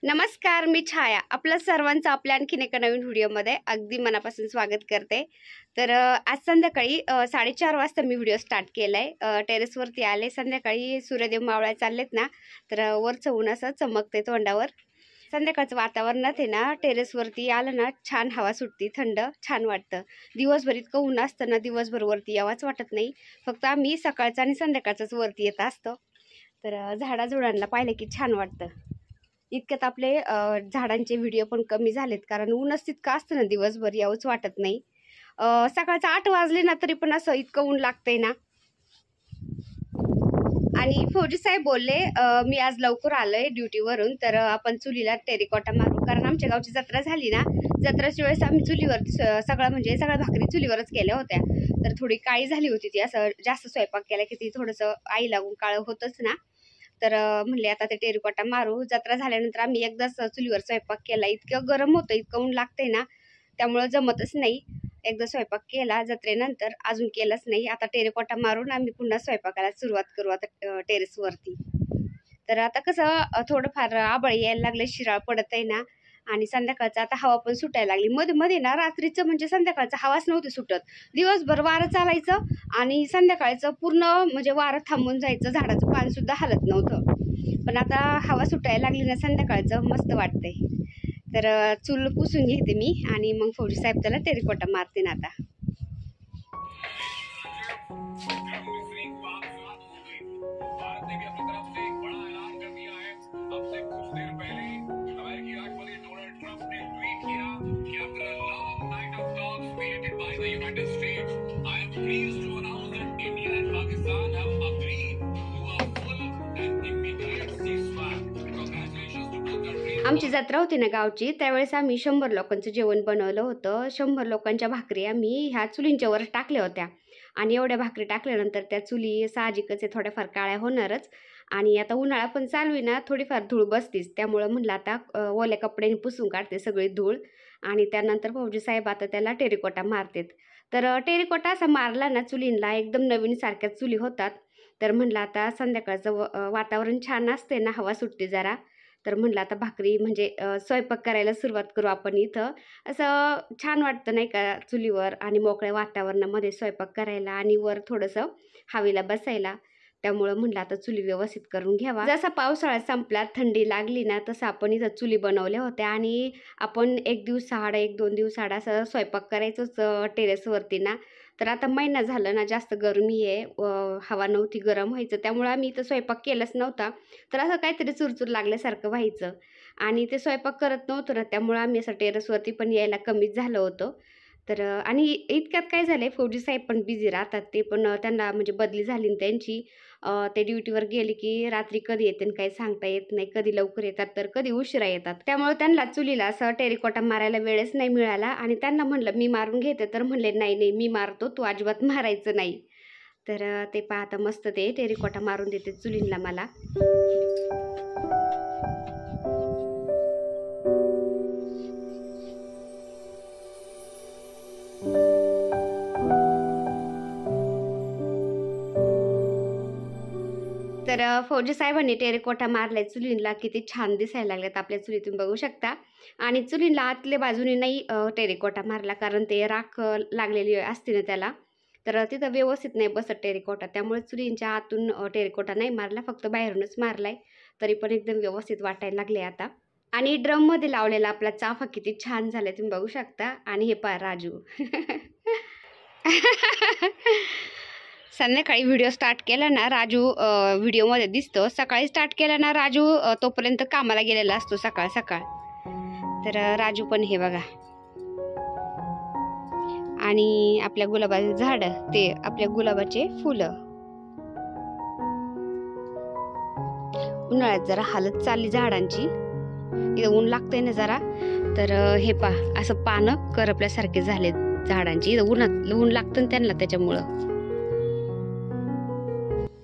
नमस्कार, मी छाया. आपलं सर्वांचं आपल्या आणखीन एका नवीन व्हिडिओमध्ये अगदी मनापासून स्वागत करते. तर आज संध्याकाळी 4:30 वाजता मी व्हिडिओ स्टार्ट केलाय. टेरेसवरती आले. संध्याकाळी सूर्यदेव मावळायला चाललेत ना, तर वरचं ऊन असं चमकते तोंडावर. संध्याकाळचं वातावरणात आहे ना, टेरेसवरती आलं ना, छान हवा सुटती, थंड छान वाटतं. दिवसभर इतकं ऊन असतं ना, दिवसभर वरती यावंच वाटत नाही. फक्त आम्ही सकाळचं आणि संध्याकाळचंच वरती येत असतो. तर झाडाझुडांना पाहिलं की छान वाटतं. इतक्यात आपले झाडांचे व्हिडिओ पण कमी झालेत, कारण ऊनच तितकं असतं ना, दिवसभर यावंच वाटत नाही. सकाळचं 8 वाजले ना, तरी पण असं इतकं ऊन लागतंय ना. आणि फौजी साहेब बोलले मी आज लवकर आलोय ड्युटीवरून, तर आपण चुलीला टेरिकॉटा मारू, कारण आमच्या गावची जत्रा झाली ना. जत्राच्या वेळेस आम्ही चुलीवरती सगळ्या भाकरी चुलीवरच केल्या होत्या. तर थोडी काळी झाली होती ती, असं जास्त स्वयंपाक केला की ती थोडंसं आई लागून काळं होतंच ना. तर म्हणले आता ते टेरिकॉटा मारू. जत्रा झाल्यानंतर आम्ही एकदाच चुलीवर स्वयंपाक केला. इतकं गरम होतं, इतकं ऊन लागतंय ना, त्यामुळं जमतच नाही. एकदा स्वयंपाक केला जत्रेनंतर, अजून केलाच नाही. आता टेरिकॉटा मारून आम्ही पुन्हा स्वयंपाकाला सुरुवात करू आता टेरेसवरती. तर आता कसं थोडंफार आभाळ यायला लागलं, शिराळ पडत आहे ना. आणि संध्याकाळचं आता हवा पण सुटायला लागली. मध्ये मध्ये ना रात्रीचं म्हणजे संध्याकाळचं हवाच नव्हती सुटत. दिवसभर वारं चालायचं आणि संध्याकाळचं पूर्ण म्हणजे वारं थांबून जायचं, झाडाचं पान सुद्धा हलत नव्हतं. पण आता हवा सुटायला लागली ना, संध्याकाळचं मस्त वाटतंय. तर चूल पुसून घेते मी आणि मग फौजी साहेब त्याला टेरिकॉटा मारते ना आता. आमची जत्रा होती ना गावची, त्यावेळेस आम्ही 100 लोकांचं जेवण बनवलं होतं. 100 लोकांच्या भाकरी आम्ही ह्या चुलींच्या वर टाकल्या होत्या. आणि एवढ्या भाकरी टाकल्यानंतर त्या चुली साहजिकच आहे थोड्याफार काळ्या होणारच. आणि आता उन्हाळा पण चालू आहे ना, थोडीफार धूळ बसतीच. त्यामुळं म्हणलं आता ओल्या कपड्याने पुसून काढते सगळी धूळ. आणि त्यानंतर फौजी साहेब आता त्याला टेरिकॉटा मारतात. तर टेरिकॉटा असा मारला ना चुलींना, एकदम नवीन सारख्या चुली होतात. तर म्हणलं आता संध्याकाळचं वातावरण छान असते ना, हवा सुटते जरा. तर म्हणलं आता भाकरी म्हणजे स्वयंपाक करायला सुरुवात करू आपण इथं. असं छान वाटतं नाही का, चुलीवर आणि मोकळ्या वातावरणामध्ये स्वयंपाक करायला आणि वर थोडंसं हवेला बसायला. त्यामुळं म्हणलं आता चुली व्यवस्थित करून घ्यावा. जसा पावसाळा संपला, थंडी लागली ना, तसं आपण इथं चुली बनवल्या होत्या. आणि आपण 1 दिवस आड 1-2 दिवस आड असं स्वयंपाक करायचोच टेरेसवरती ना. तर आता महिना झालं ना, जास्त गरमी आहे, हवा नव्हती, गरम व्हायचं. त्यामुळं आम्ही इथं स्वयंपाक केलाच नव्हता. तर असं काहीतरी चुरचूर लागल्यासारखं व्हायचं आणि ते स्वयंपाक करत नव्हतो ना, त्यामुळं आम्ही असं टेरेसवरती पण यायला कमीच झालं होतं. तर आणि इतक्यात काय झालं, फौजी साहेब पण बिझी राहतात. ते पण त्यांना म्हणजे बदली झाली ना त्यांची. ते ड्युटीवर गेले की रात्री कधी येते काही सांगता येत नाही. कधी लवकर येतात तर कधी उशिरा येतात. त्यामुळे त्यांना चुलीला असं टेरिकॉटा मारायला वेळच नाही मिळाला. आणि त्यांना म्हणलं मी मारून घेते, तर म्हणले नाही नाही मी मारतो, तू अजिबात मारायचं नाही. तर ते पाहता मस्त ते टेरिकॉटा मारून देते चुलींना मला. तर फौजी साहेबांनी टेरिकॉटा मारलाय चुलींना, किती छान दिसायला लागल्यात आपल्या चुली, तुम्ही बघू शकता. आणि चुलींना आतल्या बाजूने नाही टेरिकॉटा मारला, कारण ते राख लागलेली असते ना त्याला. तर तिथं व्यवस्थित नाही बसत टेरिकॉटा, त्यामुळे चुलींच्या आतून टेरिकॉटा नाही मारला, फक्त बाहेरूनच मारलाय. तरी पण एकदम व्यवस्थित वाटायला लागले आता. आणि ड्रममध्ये लावलेला आपला चाफा किती छान झालाय, तुम्ही बघू शकता. आणि हे पहा राजू. संध्याकाळी व्हिडिओ स्टार्ट केला ना, राजू व्हिडिओमध्ये दिसतो. सकाळी स्टार्ट केला ना, राजू तोपर्यंत कामाला गेलेला असतो सकाळ सकाळ. तर राजू पण हे बघा. आणि आपल्या गुलाबाचे झाड, ते आपल्या गुलाबाचे फुलं. उन्हाळ्यात जरा हालत चालली झाडांची, इथं ऊन लागतंय ना जरा. तर हे पहा, असं पानं करपल्यासारखे झाले झाडांची. इथं ऊन लागतं त्यांना, त्याच्यामुळं.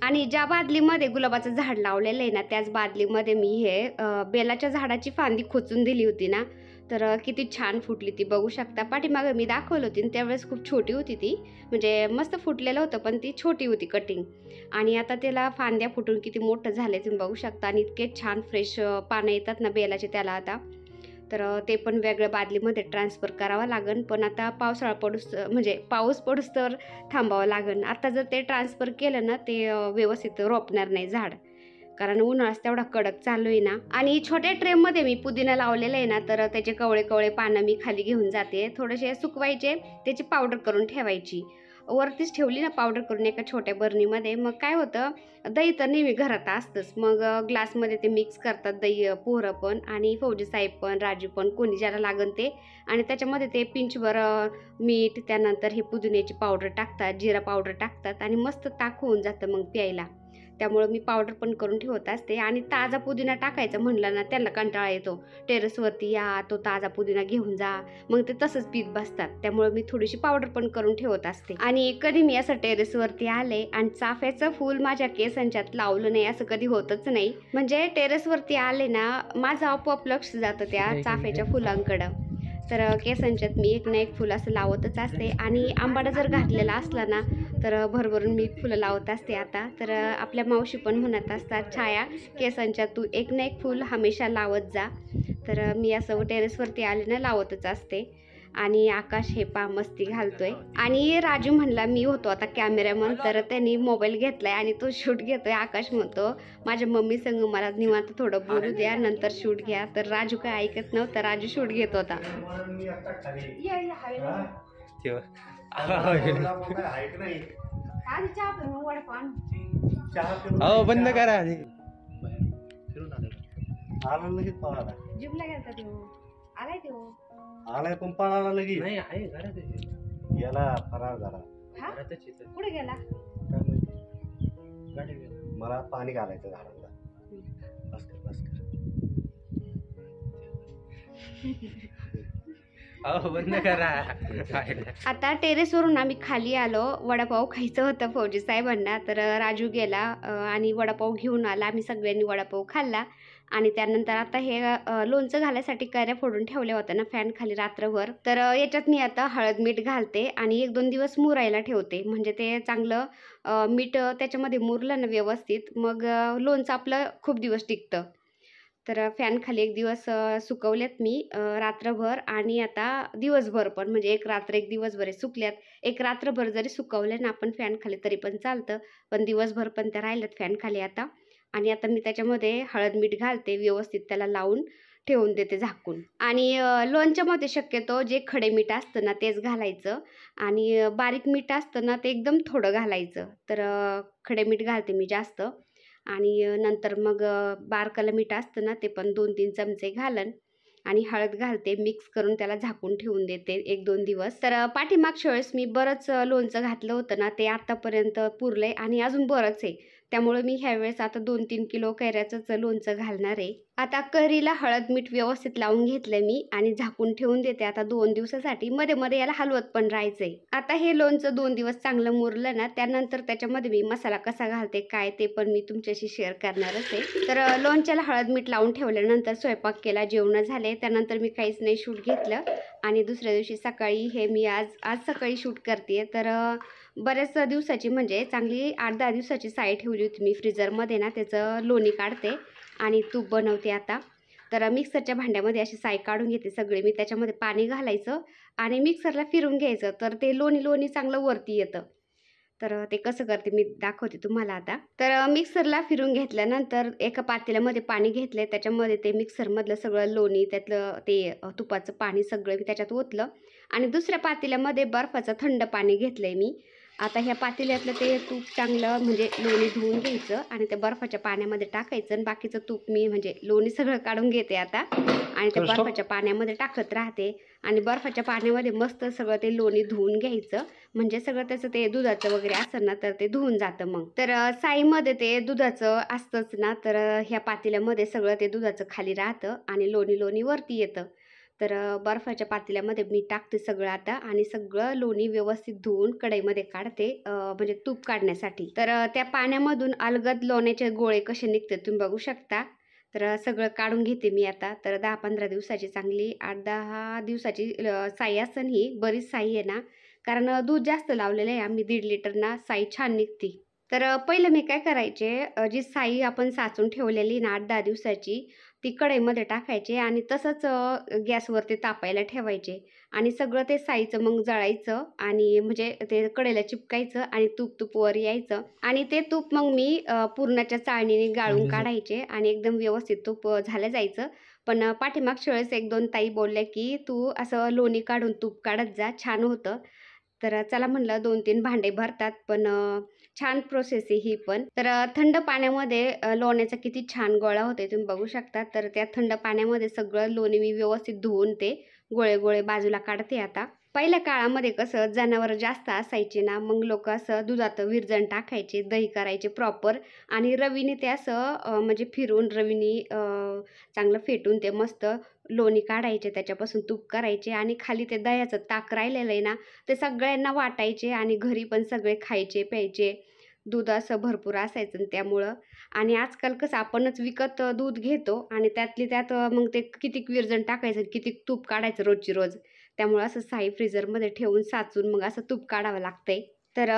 आणि ज्या बादलीमध्ये गुलाबाचं झाड लावलेलं आहे ना, त्याच बादलीमध्ये मी हे बेलाच्या झाडाची फांदी खोचून दिली होती ना, तर किती छान फुटली ती बघू शकता. पाठीमागं मी दाखवलं होती आणि त्यावेळेस खूप छोटी होती ती, म्हणजे मस्त फुटलेलं होतं पण ती छोटी होती कटिंग. आणि आता त्याला फांद्या फुटून किती मोठं झाले तुम्ही बघू शकता आणि इतके छान फ्रेश पानं येतात ना बेलाचे त्याला आता. तर ते पण वेगळ्या बादलीमध्ये ट्रान्सफर करावं लागेल, पण आता पावसाळा पडूस म्हणजे पाऊस पडूस तर थांबावं लागेल. आता जर ते ट्रान्सफर केलं ना ते व्यवस्थित रोपणार नाही झाड, कारण उन्हाळाच तेवढा कडक चालू आहे ना. आणि छोट्या ट्रेमध्ये मी पुदिना लावलेला आहे ना, तर त्याचे कवळे कवळे पानं मी खाली घेऊन जाते. थोडेसे सुकवायचे, त्याची पावडर करून ठेवायची. वरतीच ठेवली ना पावडर करून एका छोट्या बरणीमध्ये, मग काय होतं दही तर नेहमी घरात असतंच. मग ग्लासमध्ये ते मिक्स करतात दही, पोरं पण आणि फौजी साहेब पण, राजू पण, कोणी ज्याला लागन ते. आणि त्याच्यामध्ये ते पिंचभर मीठ, त्यानंतर हे पुदिन्याची पावडर टाकतात, जिरा पावडर टाकतात आणि मस्त ताक होऊन जातं मग प्यायला. त्यामुळं मी पावडर पण करून ठेवत असते. आणि ताजा पुदिना टाकायचं म्हणलं ना त्यांना कंटाळा येतो. टेरेसवरती या, तो ताजा पुदिना घेऊन जा, मग ते तसंच पीत बसतात. त्यामुळे मी थोडीशी पावडर पण करून ठेवत असते. आणि कधी मी असं टेरेसवरती आले आणि चाफ्याचं फूल माझ्या केसांच्यात लावलं नाही असं कधी होतच नाही. म्हणजे टेरेसवरती आले ना माझं आपोआप लक्ष जातं त्या चाफ्याच्या फुलांकडं. तर केसांच्यात मी एक ना एक फुल असं लावतच असते. आणि आंबाडा जर घातलेला असला ना तर भरभरून मी फुलं लावत असते आता. तर आपल्या मावशी पण म्हणत असतात, छाया केसांच्यात तू एक ना एक फुल हमेशा लावत जा. तर मी असं टेरेसवरती आले ना लावतच असते. आणि आकाश हे पा मस्ती घालतोय. आणि राजू म्हणला मी होतो आता कॅमेरामन, तर त्यांनी मोबाईल घेतलाय आणि तो शूट घेतोय. आकाश म्हणतो माझ्या मम्मी संग मला निवांत थोडं बोलू द्या, नंतर शूट घ्या. तर राजू काय ऐकत नव्हता, राजू शूट घेत होता. बंद करा. जिमला गेलता तो, आलाय तो. आलाय पण पळाला लगेच. नाही आहे घरात आहे. गेला फरार झाला. हा? घरातच आहे तर. कुठे गेला? काय माहिती? गाडी घेऊन. मला पाणी घालायचं झाडाला. बस कर बस कर. बंद करा. आता टेरेसवरून आम्ही खाली आलो. वडापाव खायचं होतं फौजी साहेबांना, तर राजू गेला आणि वडापाव घेऊन आला. आम्ही सगळ्यांनी वडापाव खाल्ला. आणि त्यानंतर आता हे लोणचं घालायसाठी कैऱ्या फोडून ठेवल्या होत्या ना फॅन खाली रात्रभर, तर याच्यात मी आता हळद मीठ घालते आणि 1-2 दिवस मुरायला ठेवते. म्हणजे ते चांगलं मीठ त्याच्यामध्ये मुरलं ना व्यवस्थित, मग लोणचं आपलं खूप दिवस टिकतं. तर फॅन खाली 1 दिवस सुकवल्यात मी रात्रभर. आणि आता दिवसभर पण, म्हणजे एक रात्र एक दिवसभर आहे सुकल्यात. एक रात्रभर जरी सुकवल्या ना आपण फॅन खाली तरी पण चालतं, पण दिवसभर पण त्या राहिल्यात फॅन खाली आता. आणि आता मी त्याच्यामध्ये हळद मीठ घालते, व्यवस्थित त्याला लावून ठेवून देते झाकून. आणि लोणच्यामध्ये शक्यतो जे खडे मीठ असतं ना तेच घालायचं आणि बारीक मीठ असतं ना ते एकदम थोडं घालायचं. तर खडे मीठ घालते मी जास्त. आणि नंतर मग बारकालं मीठ असतं ना ते पण 2-3 चमचे घालन आणि हळद घालते, मिक्स करून त्याला झाकून ठेवून देते 1-2 दिवस. तर पाठीमागच्या वेळेस मी बरंच लोणचं घातलं होतं ना ते आत्तापर्यंत पुरलंय आणि अजून बरंच आहे. त्यामुळे मी ह्यावेळेस आता 2-3 किलो कैऱ्याचंच लोणचं घालणार आहे. आता कढीला हळद मीठ व्यवस्थित लावून घेतलं मी आणि झाकून ठेवून देते आता 2 दिवसासाठी. मध्ये मध्ये याला हलवत पण राहायचंय. आता हे लोणचं 2 दिवस चांगलं मुरलं ना त्यानंतर त्याच्यामध्ये मी मसाला कसा घालते काय ते पण मी तुमच्याशी शेअर करणारच आहे. तर लोणच्याला हळद मीठ लावून ठेवल्यानंतर स्वयंपाक केला, जेवण झाले, त्यानंतर मी काहीच नाही शूट घेतलं. आणि दुसऱ्या दिवशी सकाळी हे मी आज सकाळी शूट करते. तर बऱ्याच दिवसाची म्हणजे चांगली 8-10 दिवसाची साय ठेवली होती मी फ्रीजरमध्ये ना, त्याचं लोणी काढते आणि तूप बनवते आता. तर मिक्सरच्या भांड्यामध्ये अशी साय काढून घेते सगळे मी, त्याच्यामध्ये पाणी घालायचं आणि मिक्सरला फिरून घ्यायचं, तर ते लोणी चांगलं वरती येतं. तर ते कसं करते मी दाखवते तुम्हाला आता. तर मिक्सरला फिरून घेतल्यानंतर एका पातेल्यामध्ये पाणी घेतले, त्याच्यामध्ये ते मिक्सरमधलं सगळं लोणी, त्यातलं ते तुपाचं पाणी सगळं मी त्याच्यात ओतलं. आणि दुसऱ्या पातेल्यामध्ये बर्फाचं थंड पाणी घेतलंय मी. आता ह्या पातेल्यातलं ते तूप चांगलं म्हणजे लोणी धुवून घ्यायचं आणि त्या बर्फाच्या पाण्यामध्ये टाकायचं आणि बाकीचं तूप मी म्हणजे लोणी सगळं काढून घेते आता आणि त्या बर्फाच्या पाण्यामध्ये टाकत राहते. आणि बर्फाच्या पाण्यामध्ये मस्त सगळं ते लोणी धुवून घ्यायचं, म्हणजे सगळं त्याचं ते दुधाचं वगैरे असतं ना तर ते धुवून जातं मग. तर साईमध्ये ते दुधाचं असतंच ना, तर ह्या पातेल्यामध्ये सगळं ते दुधाचं खाली राहतं आणि लोणी वरती येतं. तर बर्फाच्या पातेल्यामध्ये मी टाकते सगळं आता आणि सगळं लोणी व्यवस्थित धुवून कढईमध्ये काढते म्हणजे तूप काढण्यासाठी. तर त्या पाण्यामधून अलगद लोण्याचे गोळे कसे निघते तुम्ही बघू शकता. तर सगळं काढून घेते मी आता. तर 10-15 दिवसाची चांगली 8-10 दिवसाची साई असन ही बरीच साई आहे ना, कारण दूध जास्त लावलेलं आहे आम्ही 1.5 लिटर ना, साई छान निघती. तर पहिलं मी काय करायचे, जी साई आपण साचून ठेवलेली ना 8-10 दिवसाची, ती कढईमध्ये टाकायचे आणि तसंच गॅसवरती तापायला ठेवायचे आणि सगळं ते साईचं मग जळायचं आणि म्हणजे ते कढईला चिपकायचं आणि तूप वर यायचं आणि ते तूप मग मी पुरणाच्या चाळणीने गाळून काढायचे आणि एकदम व्यवस्थित तूप झालं जायचं. पण पाठीमागच्या वेळेस 1-2 ताई बोलल्या, की "तू असं लोणी काढून तूप काढत जा, छान होतं." तर चला म्हणलं 2-3 भांडे भरतात, पण छान प्रोसेस आहे ही पण. तर थंड पाण्यामध्ये लोण्याचा किती छान गोळा होतोय तुम्ही बघू शकता. तर त्या थंड पाण्यामध्ये सगळं लोणी मी व्यवस्थित धुवून ते गोळे-गोळे बाजूला काढते आता. पहिल्या काळामध्ये कसं जनावरं जास्त असायची ना, मग लोकं असं दुधात विरजण टाकायचे, दही करायचे प्रॉपर आणि रवीने ते असं म्हणजे फिरवून रवीने चांगलं फेटून ते मस्त लोणी काढायचे, त्याच्यापासून तूप करायचे आणि खाली ते दह्याचं ताक राहिलेलं आहे ना, ते सगळ्यांना वाटायचे आणि घरी पण सगळे खायचे, प्यायचे. दूध असं भरपूर असायचं आणि त्यामुळं आणि आजकाल कसं आपणच विकत दूध घेतो आणि त्यातली त्यात मग ते कितीक विरजण टाकायचं, कितीक तूप काढायचं रोजची रोज. त्यामुळं असं साई फ्रीझरमध्ये ठेवून साचून मग असं तूप काढावं लागतंय. तर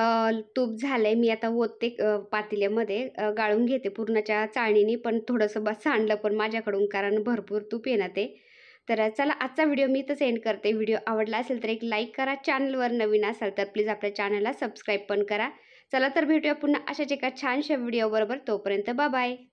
तूप झालंय. मी आता ओतते पातेल्यामध्ये गाळून घेते पुरणाच्या चाळणीने, पण थोडंसं सांडलं पण माझ्याकडून कारण भरपूर तूप आहे ना ते. तर चला आजचा व्हिडिओ मी इथंच एंड करते. व्हिडिओ आवडला असेल तर एक लाईक करा. चॅनलवर नवीन असाल तर प्लीज आपल्या चॅनलला सबस्क्राईब पण करा. चला तर भेटूया पुन्हा अशाच एका छानशा व्हिडिओबरोबर. तोपर्यंत बाय.